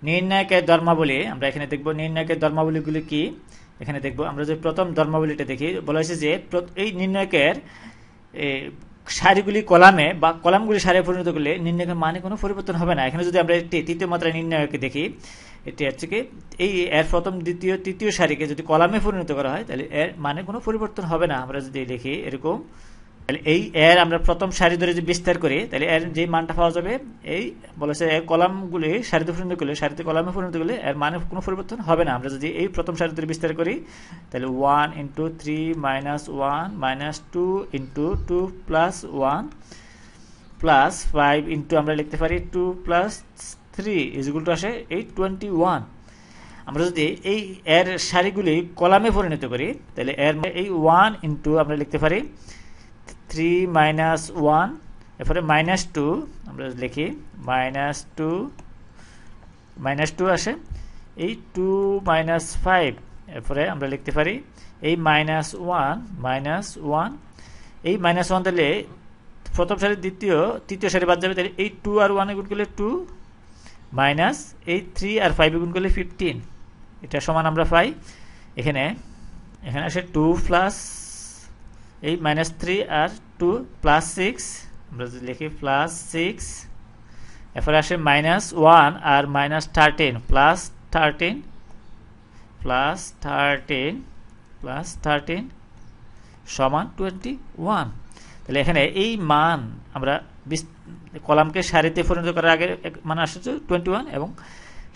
নির্ণায়কের ধর্মাবলী আমরা এখানে দেখব। নির্ণায়কের ধর্মাবলীগুলি কি এখানে দেখব। আমরা যে প্রথম ধর্মাবলীটা দেখি, বলা হয়েছে যে এই নির্ণায়কের সারিগুলি কলামে বা কলামগুলি সারে পরিণত করলে নির্ণায়কের মানে কোনো পরিবর্তন হবে না। এখানে যদি আমরা একটি তৃতীয় মাত্রার নির্ণায়কে দেখি, এটি হচ্ছে কি এই এর প্রথম দ্বিতীয় তৃতীয় সারিকে যদি কলামে পরিণত করা হয় তাহলে এর মানে কোনো পরিবর্তন হবে না। আমরা যদি লিখি এরকম, তাহলে এই এর আমরা প্রথম সারি ধরে যদি বিস্তার করি তাহলে এর যে মানটা পাওয়া যাবে, এই বলেছে এর কলামগুলি সারিতে পরিণত করলে, সারিতে কলামে পরিণত করলে এর মানে কোনো পরিবর্তন হবে না। আমরা যদি এই প্রথম সারি ধরে বিস্তার করি তাহলে 1 × 3 - 1 - 2 × 2 + 1 + 5 × আমরা লিখতে পারি 2 + 3 = আসে এই 21। আমরা যদি এই এর সারিগুলি কলামে পরিণত করি তাহলে এর এই 1 × আমরা লিখতে পারি 3 - 1, এরপরে -2 আমরা লিখি -2 আসে এই 2 - 5, এরপরে আমরা লিখতে পারি এই -1 এই -1 তাহলে প্রথম সারি তৃতীয় সারি বাদ যাবে, তাহলে এই 2 আর 1 গুণ করলে 2 মাইনাস এই 3 আর 5 গুণ করলে 15, এটা সমান আমরা পাই এখানে আসে 2 প্লাস এই -3 আর 2 +6, আমরা যদি লিখি +6, এরপরে আসে -1 আর -13 +13 সমান 21। তাহলে এখানে এই মান আমরা কলামকে সারিতে পরিণত করার আগে মান আসছে 21 এবং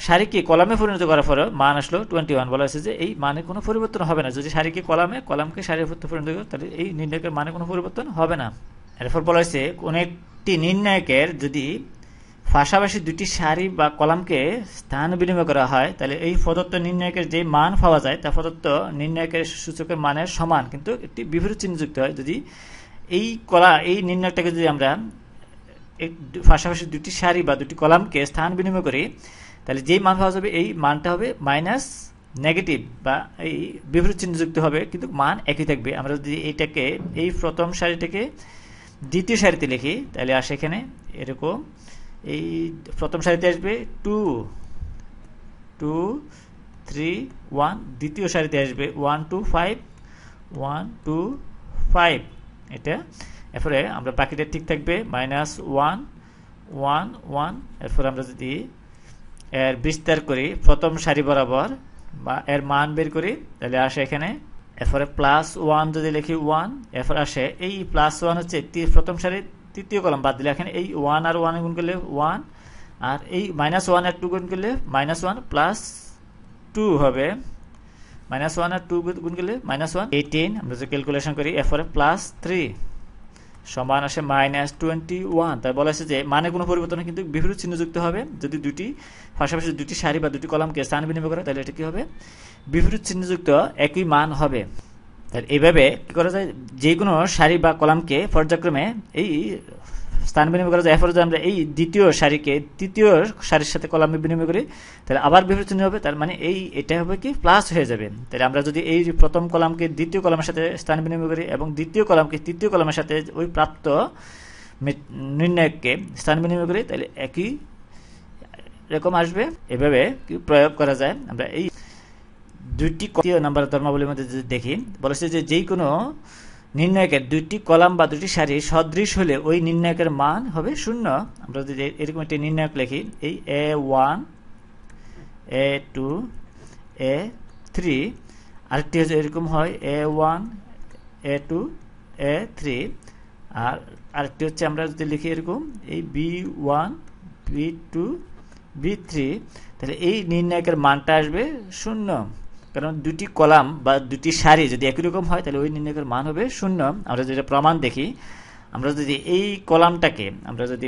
সারিকে কলামে পরিণত করার পরে মান আসলো 21। বলা হয়েছে যে এই মানে কোনো পরিবর্তন হবে না। যদি সারিকে কলামকে সারিতে পরিণত করে তাহলে এই নির্ণায়কের মানে কোনো পরিবর্তন হবে না। এরপর বলা হয়েছে কোন একটি নির্ণায়কের যদি পাশাপাশি দুটি সারি বা কলামকে স্থান বিনিময় করা হয় তাহলে এই প্রদত্ত নির্ণায়কের যে মান পাওয়া যায় তা প্রদত্ত নির্ণায়কের সূচকের মানের সমান, কিন্তু একটি বিপরীত চিহ্ন যুক্ত হয়। যদি এই নির্ণায়কটাকে যদি আমরা পাশাপাশি দুটি সারি বা দুটি কলামকে স্থান বিনিময় করি তাহলে যেই মান পাওয়া যাবে এই মানটা হবে নেগেটিভ বা এই বিপরীত চিহ্ন যুক্ত হবে, কিন্তু মান একই থাকবে। আমরা যদি এইটাকে এই প্রথম সারিটাকে দ্বিতীয় সারিতে লিখি তাহলে আসে এখানে এরকম, এই প্রথম সারিতে আসবে 2 3 1, দ্বিতীয় সারিতে আসবে 1 2 5 1 2 5, এটা। এরপরে আমরা বাকিটা ঠিক থাকবে -1 1 1, এরপর আমরা যদি এর বিস্তার করি প্রথম সারি বরাবর বা এর মান বের করি তাহলে আসে এখানে, এরপরে +1 যদি লিখি 1, এরপর আসে এই +1 হচ্ছে প্রথম সারি তৃতীয় কলাম বাদ দিলে এখানে এই 1 আর 1 গুণ করলে 1, আর এই -1 আর 2 গুণ করলে -1 +2 হবে, -1 আর 2 গুণ করলে -1 18, আমরা যদি ক্যালকুলেশন করি এরপরে +3 সমান আসে -21। তাই বলা হয়েছে যে মানে কোনো পরিবর্তন কিন্তু বিপরীত চিহ্ন যুক্ত হবে। যদি পাশাপাশি দুটি সারি বা দুটি কলামকে স্থান বিনিময় করে তাহলে এটা কি হবে, বিপরীত চিহ্নযুক্ত একই মান হবে। তাহলে এইভাবে কি করা যায়, যে কোনো সারি বা কলামকে পর্যায়ক্রমে এই স্থান বিনিময় করা যায়। এরপরে যদি আমরা এই দ্বিতীয় সারিকে তৃতীয় সারির সাথে কলামে বিনিময় করি তাহলে আবার বিপরীত চিহ্ন হবে, তার মানে এটা হবে কি প্লাস হয়ে যাবে। তাহলে আমরা যদি এই প্রথম কলামকে দ্বিতীয় কলামের সাথে স্থান বিনিময় করি এবং দ্বিতীয় কলামকে তৃতীয় কলামের সাথে ওই প্রাপ্ত নির্ণায়ককে স্থান বিনিময় করি তাহলে একই রকম আসবে। এভাবে কি প্রয়োগ করা যায়। আমরা এই দুইটি নাম্বার ধর্মাবলীর মধ্যে যদি দেখি, বলেছে যে যে কোনো নির্ণায়কের দুইটি কলাম বা দুটি সারি সদৃশ হলে ওই নির্ণায়কের মান হবে 0। আমরা যদি এরকম একটি নির্ণায়ক লিখি, এই A1 A2 A3, আরেকটি হচ্ছে এরকম হয় A1 A2 A3, আর আরেকটি হচ্ছে আমরা যদি লিখি এরকম এই B1 B2 B3, তাহলে এই নির্ণায়কের মানটা আসবে 0, কারণ দুটি কলাম বা দুটি সারি যদি একই রকম হয় তাহলে ওই নির্ণায়কের মান হবে 0। আমরা যেটা প্রমাণ দেখি, আমরা যদি এই কলামটাকে আমরা যদি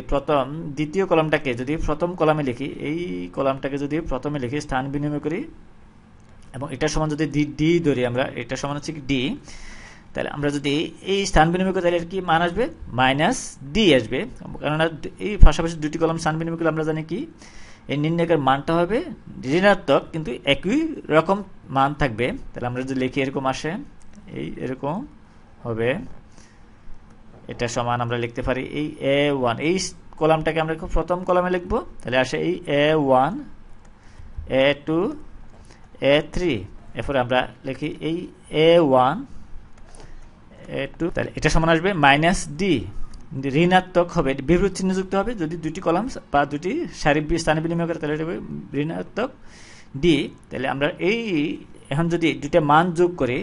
দ্বিতীয় কলামটাকে যদি প্রথম কলামে লিখি, এই কলামটাকে যদি প্রথমে লিখি স্থান বিনিময় করি এবং এটা সমান যদি ডি ধরি, আমরা এটা সমান হচ্ছে কি ডি, তাহলে আমরা যদি এই স্থান বিনিময় করি তাহলে কি মান আসবে -d আসবে, কেননা এই পাশাপাশি দুটি কলাম স্থান বিনিময় করলে আমরা জানি কি এই নির্ণায়কের মানটা হবে ঋণাত্মক, কিন্তু একই রকম মান থাকবে। তাহলে আমরা যদি লিখি এরকম আসে এই এরকম হবে, এটা সমান আমরা লিখতে পারি এই A1, এই কলামটাকে আমরা প্রথম কলামে লিখবো তাহলে আসে এই A1 A2 A3, এরপরে আমরা লিখি এই A1 A2, তাহলে এটা সমান আসবে মাইনাস ডি, ঋণাত্মক হবে, বিপরীত চিহ্ন যুক্ত হবে যদি দুটি কলাম বা দুটি সারি স্থানে বিনিময় করে, তাহলে এটা হবে ঋণাত্মক ডি। তাহলে আমরা এই এখন যদি দুইটা মান যোগ করি,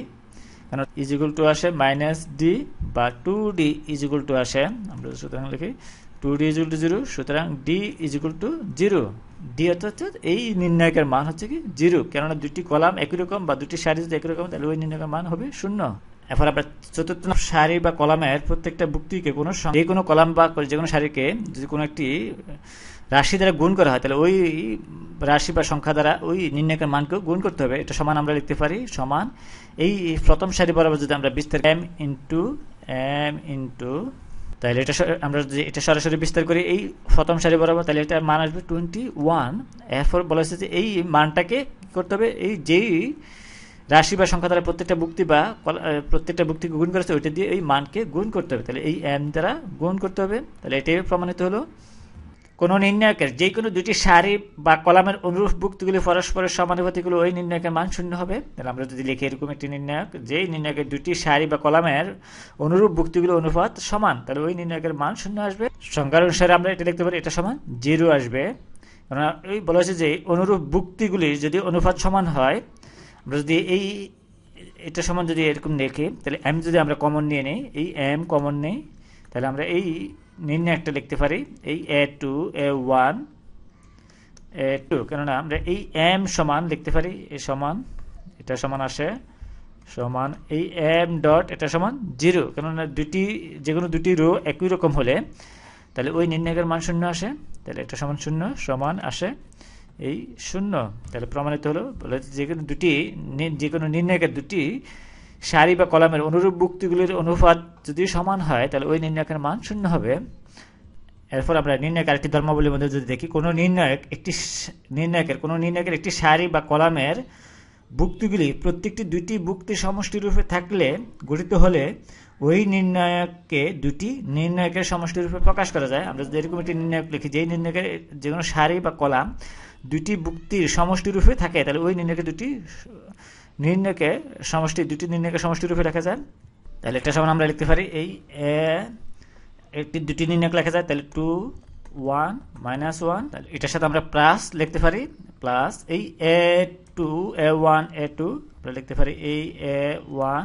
কারণ ইজ ইকুয়াল টু আসে মাইনাস ডি বা 2d ইজ ইকুয়াল টু আসে, আমরা সুতরাং লিখি 2d ইজ ইকুয়াল টু 0, সুতরাং D is equal to 0। D অর্থাৎ এই নির্ণায়কের মান হচ্ছে কি 0, কেননা দুটি কলাম একই রকম বা দুটি সারি যদি একই রকম, তাহলে ওই নির্ণায়কের মান হবে 0। এরপর আমরা চতুর্থ সারি বা কলামের প্রত্যেকটা বুক্তিকে যে কোনো কলাম বা যে কোনো সারিকে যদি কোনো একটি রাশি দ্বারা গুণ করা হয়, তাহলে ওই রাশি বা সংখ্যা দ্বারা ওই নির্ণায়কের মানকেও গুণ করতে হবে। এটা সমান আমরা লিখতে পারি সমান এই প্রথম সারি বরাবর যদি আমরা বিস্তার m ইন্টু, তাহলে এটা আমরা যদি এটা সরাসরি বিস্তার করি এই প্রথম সারি বরাবর, তাহলে এটার মান আসবে 21। এরপর বলা হয়েছে যে এই মানটাকে কি করতে হবে, এই যেই রাশি বা সংখ্যা দ্বারা প্রত্যেকটা বুক্তিকে গুণ করেছে ওইটা দিয়ে এই মানকে গুণ করতে হবে, তাহলে এই m দ্বারা গুণ করতে হবে। তাহলে এটাই প্রমাণিত হলো কোন নির্ণায়কের যে কোনো দুটি সারি বা কলামের অনুরূপ বুক্তিগুলি পরস্পরের সমানুপাতিক হলে ওই নির্ণায়কের মান 0 হবে। তাহলে আমরা যদি লিখি এরকম একটি নির্ণায়ক, যেই নির্ণায়কের দুটি সারি বা কলামের অনুরূপ বুক্তিগুলি অনুপাত সমান, তাহলে ওই নির্ণায়কের মান 0 আসবে। সংখ্যার অনুসারে আমরা এটা লিখতে পারি, এটা সমান 0 আসবে, কারণ এই বলা হয়েছে যে অনুরূপ বুক্তিগুলি যদি অনুপাত সমান হয়, আমরা যদি এটা সমান যদি এরকম লিখি, তাহলে m যদি আমরা কমন নিয়ে নিই, এই m কমন নেই, তাহলে আমরা এই নির্ণায়কটা লিখতে পারি এই A2 A1 A2, কেননা আমরা এই m সমান লিখতে পারি এই সমান, এটা সমান আসে সমান এই m ডট এটা সমান 0, কেননা যে কোনো দুটি রো একই রকম হলে তাহলে ওই নির্ণায়কের মান 0 আসে, তাহলে এটা সমান 0 সমান আসে এই 0। তাহলে প্রমাণিত হলো যে কোনো নির্ণায়কের দুটি সারি বা কলামের অনুরূপ বুক্তিগুলির অনুপাত যদি সমান হয়, তাহলে ওই নির্ণায়কের মান 0 হবে। এরপর আমরা নির্ণায়ক আরেকটি ধর্মাবলীর মধ্যে যদি দেখি, কোনো নির্ণায়কের একটি সারি বা কলামের বুক্তিগুলি প্রত্যেকটি দুটি বুক্তির সমষ্টি রূপে থাকলে গঠিত হলে ওই নির্ণায়ককে দুটি নির্ণায়কের সমষ্টি রূপে প্রকাশ করা যায়। আমরা যদি এরকম একটি নির্ণায়ক লিখি, যেই নির্ণায়কের যে কোনো সারি বা কলাম দুটি বুক্তির সমষ্টি রূপে থাকে, তাহলে ওই নির্ণায়কের দুটি নির্ণায়কের সমষ্টি রূপে লেখা যায়। তাহলে এটা সমান আমরা লিখতে পারি এই দুটি নির্ণায়ক লেখা যায়, তাহলে 2 1 -1, তাহলে এটার সাথে আমরা প্লাস লিখতে পারি, প্লাস এই A2 A1 A2 আমরা লিখতে পারি এই A1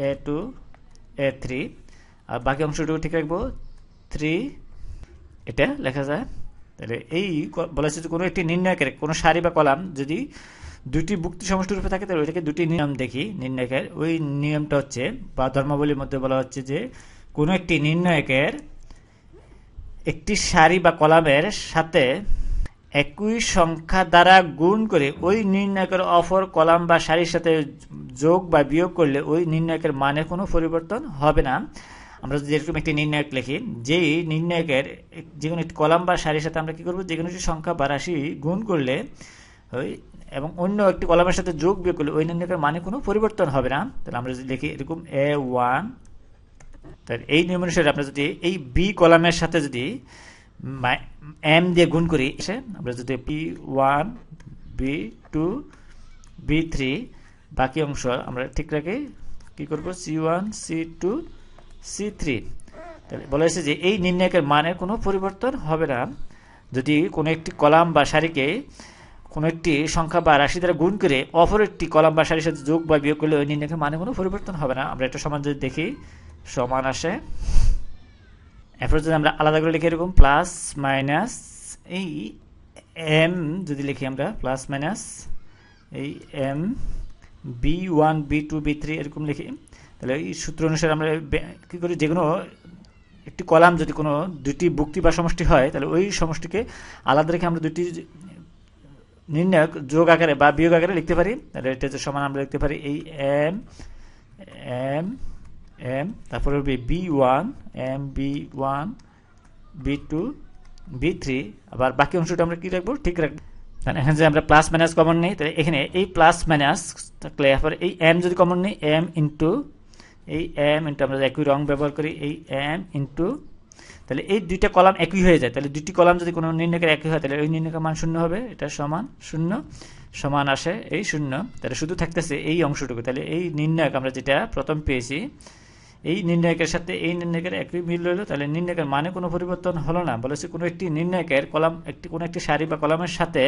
A2 A3, আর বাকি অংশটুকু ঠিক রাখবো 3, এটা লেখা যায়। তাহলে এই বলা হচ্ছে কোনো একটি নির্ণায়কের কোনো সারি বা কলাম যদি দুটি বুক্তি সমষ্টি রূপে থাকে, তাহলে ওইটাকে দুটি নিয়ম দেখি নির্ণায়কের। ওই নিয়মটা হচ্ছে বা ধর্মাবলীর মধ্যে বলা হচ্ছে যে কোনো একটি নির্ণায়কের একটি সারি বা কলামের সাথে একই সংখ্যা দ্বারা গুণ করে ওই নির্ণায়কের অপর কলাম বা সারির সাথে যোগ বা বিয়োগ করলে ওই নির্ণায়কের মানের কোনো পরিবর্তন হবে না। আমরা যদি এরকম একটি নির্ণায়ক লিখি, যেই নির্ণায়কের যে কোনো একটি কলাম বা সারির সাথে আমরা কি করব, যে কোনো একটি সংখ্যা বা রাশি গুণ করলে এবং অন্য একটি কলামের সাথে যোগ বিয়োগ করলে ওই নির্ণায়কের মানে কোনো পরিবর্তন হবে না। তাহলে আমরা যদি লিখি এরকম A1, তাহলে এই নিয়ম অনুসারে আমরা যদি এই বি কলামের সাথে যদি m দিয়ে গুণ করি, আমরা যদি B1 B2 B3 বাকি অংশ আমরা ঠিক রাখি, কি করব C1 C2 C3, তাহলে বলা হয়েছে যে এই নির্ণায়কের মানের কোনো পরিবর্তন হবে না যদি কোনো একটি কলাম বা সারিকে কোনো একটি সংখ্যা বা রাশি দ্বারা গুণ করে অপর একটি কলাম বা সারির সাথে যোগ বা বিয়োগ করলে ওই নির্ণায়কের মানে কোনো পরিবর্তন হবে না। আমরা এটা সমান যদি দেখি সমান আসে, এরপর যদি আমরা আলাদা করে লিখি এরকম প্লাস মাইনাস এই m যদি লিখি আমরা প্লাস মাইনাস এই m B1 B2 B3 এরকম লিখি, তাহলে এই সূত্র অনুসারে আমরা কি করি, যে কোনো একটি কলাম যদি কোনো দুটি বুক্তি বা সমষ্টি হয়, তাহলে ওই সমষ্টিকে আলাদা রেখে আমরা দুটি নির্ণায়ক যোগ আকারে বা বিয়োগ আকারে লিখতে পারি। তাহলে এটা সমান আমরা লিখতে পারি এই m তারপরে হবে B1 m B1 B2 B3, আবার বাকি অংশটা আমরা কি রাখবো ঠিক রাখবো। এখানে যে আমরা প্লাস মাইনাস কমন নেই, তাহলে এখানে এই প্লাস মাইনাস থাকলে তারপরে এই m যদি কমন নেই m ইন্টু এই m ইন্টু আমরা একই রং ব্যবহার করি এই m ইন্টু, তাহলে এই দুইটা কলাম একই হয়ে যায়, তাহলে দুইটি কলাম যদি কোনো নির্ণয়কের একই হয় তাহলে ওই নির্ণয়কের মান 0 হবে, এটা সমান 0 সমান আসে এই 0, তাহলে শুধু থাকতেছে এই অংশটুকু। তাহলে এই নির্ণয়ক আমরা যেটা প্রথম পেয়েছি এই নির্ণয়কের সাথে এই নির্ণয়কের একই মিল রইল, তাহলে নির্ণয়কের মানে কোনো পরিবর্তন হলো না। বলেছে কোনো একটি নির্ণয়কের কলাম কোনো একটি সারি বা কলামের সাথে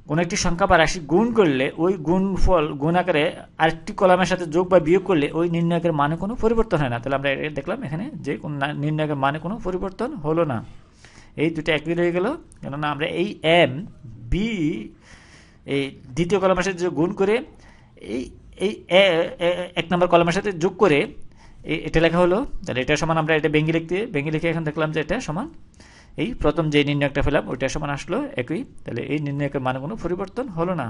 কোনো একটি সংখ্যা বা রাশি গুণ করলে ওই গুণফল গুণ আকারে আরেকটি কলামের সাথে যোগ বা বিয়োগ করলে ওই নির্ণয়কের মানে কোনো পরিবর্তন হয় না। তাহলে আমরা দেখলাম এখানে যে কোন নির্ণয়কের মানে কোনো পরিবর্তন হলো না, এই দুটো একই রয়ে গেল। কেননা আমরা এই এম বি এই দ্বিতীয় কলামের সাথে গুণ করে এই এই এক নম্বর কলামের সাথে যোগ করে এটা লেখা হলো, তাহলে এটা সমান আমরা এটা ভেঙে লিখে এখন দেখলাম যে এটা সমান এই প্রথম যে নির্ণয়কটা পেলাম ওইটা সমান আসলো একই, তাহলে এই নির্ণয়কের মানে কোনো পরিবর্তন হলো না।